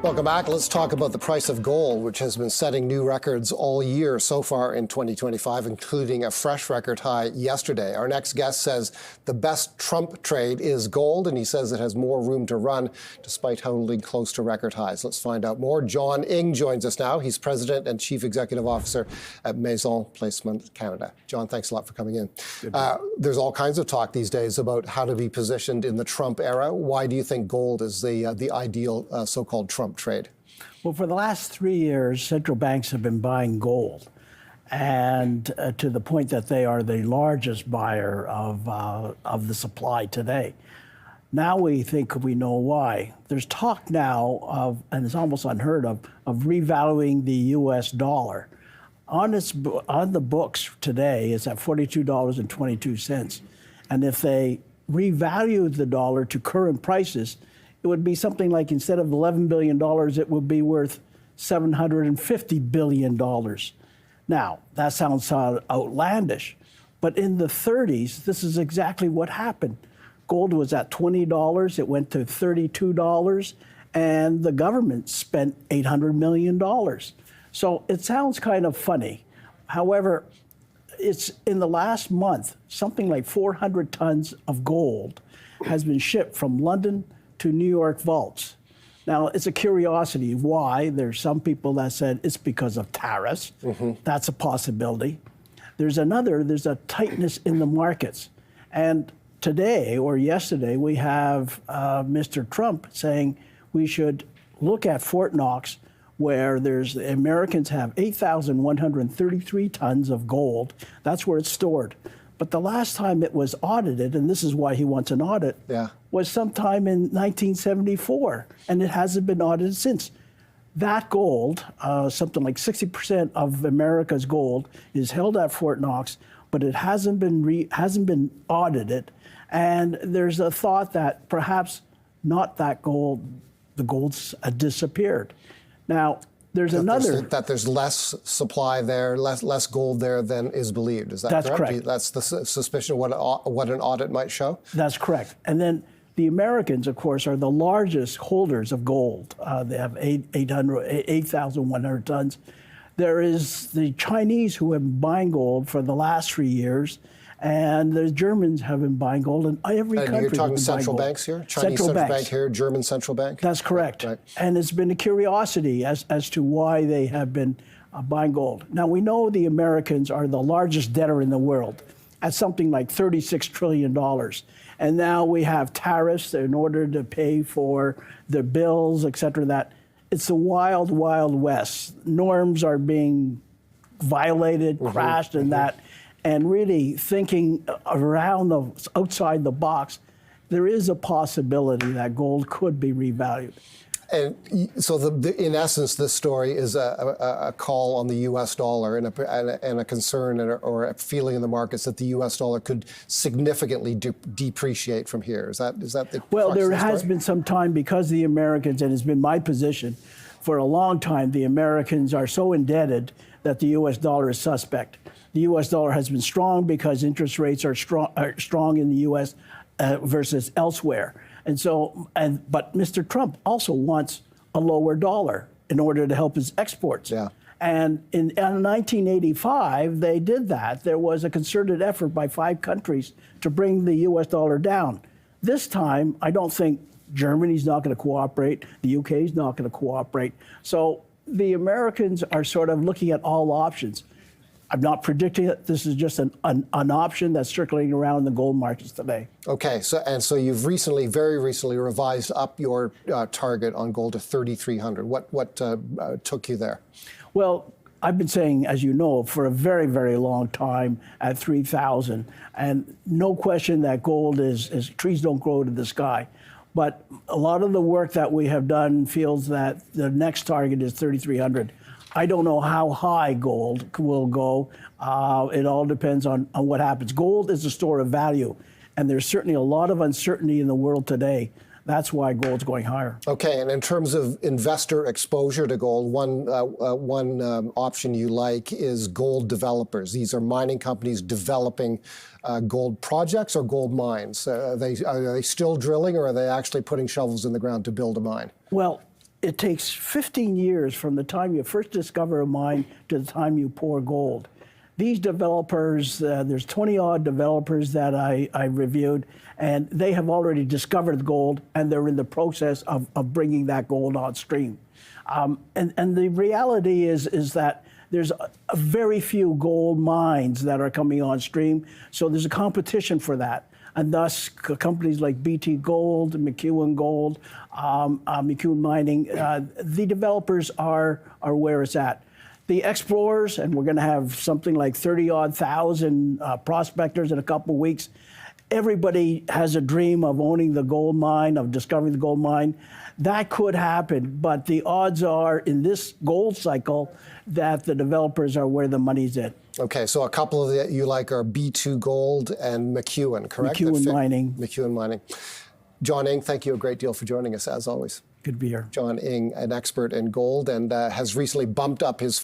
Welcome back. Let's talk about the price of gold, which has been setting new records all year so far in 2025, including a fresh record high yesterday. Our next guest says the best Trump trade is gold, and he says it has more room to run despite holding close to record highs. Let's find out more. John Ing joins us now. He's President and Chief Executive Officer at Maison Placement Canada. John, thanks a lot for coming in. There's all kinds of talk these days about how to be positioned in the Trump era. Why do you think gold is the ideal so-called Trump trade? Well, for the last 3 years, central banks have been buying gold, and to the point that they are the largest buyer of the supply today. Now we think we know why. There's talk now of, and it's almost unheard of revaluing the U.S. dollar. On the books today, it's at $42.22, and if they revalue the dollar to current prices, it would be something like, instead of $11 billion, it would be worth $750 billion. Now, that sounds outlandish, but in the 30s, this is exactly what happened. Gold was at $20, it went to $32, and the government spent $800 million. So it sounds kind of funny. However, it's in the last month, something like 400 tons of gold has been shipped from London to New York vaults. Now, it's a curiosity why. There's some people that said it's because of tariffs. That's a possibility. There's a tightness in the markets. And today or yesterday, we have Mr. Trump saying we should look at Fort Knox, where the Americans have 8,133 tons of gold. That's where it's stored. But the last time it was audited, and this is why he wants an audit, was sometime in 1974, and it hasn't been audited since. That gold, something like 60% of America's gold, is held at Fort Knox, but it hasn't been audited. And there's a thought that perhaps not that gold, the gold's disappeared. Now, there's there's less supply there, less gold there than is believed. Is that correct? That's correct. That's the suspicion of what an audit might show? That's correct. And then the Americans, of course, are the largest holders of gold. They have 8,100 tons. There is the Chinese, who have been buying gold for the last 3 years, and the Germans have been buying gold in every country. And you're talking central banks here? Chinese central bank here, German central bank? That's correct. Right. And it's been a curiosity as to why they have been buying gold. Now, we know the Americans are the largest debtor in the world at something like $36 trillion. And now we have tariffs in order to pay for their bills, et cetera, that it's a wild, wild west. Norms are being violated, crashed, and that. And really thinking outside the box, there is a possibility that gold could be revalued. And so, in essence, this story is a call on the U.S. dollar and a concern or a feeling in the markets that the U.S. dollar could significantly depreciate from here. Is that the well? There has been some time, because the Americans, and it's been my position for a long time, the Americans are so indebted that the U.S. dollar is suspect. The U.S. dollar has been strong because interest rates are strong in the U.S. Versus elsewhere. And so, but Mr. Trump also wants a lower dollar in order to help his exports. Yeah. And in 1985, they did that. There was a concerted effort by 5 countries to bring the U.S. dollar down. This time, I don't think Germany's not going to cooperate. The UK is not going to cooperate. So the Americans are sort of looking at all options. I'm not predicting it. This is just an option that's circulating around the gold markets today. Okay, so you've very recently revised up your target on gold to 3,300. What took you there? Well, I've been saying, as you know, for a very, very long time at 3,000, and no question that gold is trees don't grow to the sky. But a lot of the work that we have done feels that the next target is 3,300. I don't know how high gold will go. It all depends on what happens. Gold is a store of value, and there's certainly a lot of uncertainty in the world today. That's why gold's going higher. Okay, and in terms of investor exposure to gold, one option you like is gold developers. These are mining companies developing gold projects or gold mines. Are they still drilling, or are they actually putting shovels in the ground to build a mine? Well, it takes 15 years from the time you first discover a mine to the time you pour gold. These developers, there's 20-odd developers that I reviewed, and they have already discovered gold, and they're in the process of bringing that gold on stream. And the reality is that there's a very few gold mines that are coming on stream, so there's a competition for that. And thus, companies like BT Gold, McEwen Gold, McEwen Mining, the developers are where it's at. The explorers, and we're going to have something like 30-odd thousand prospectors in a couple of weeks. Everybody has a dream of owning the gold mine, of discovering the gold mine. That could happen, but the odds are in this gold cycle that the developers are where the money's at. Okay, so a couple of that you like are B2 Gold and McEwen, correct? McEwen Mining. McEwen Mining. John Ing, thank you a great deal for joining us, as always. Good to be here. John Ing, an expert in gold, and has recently bumped up his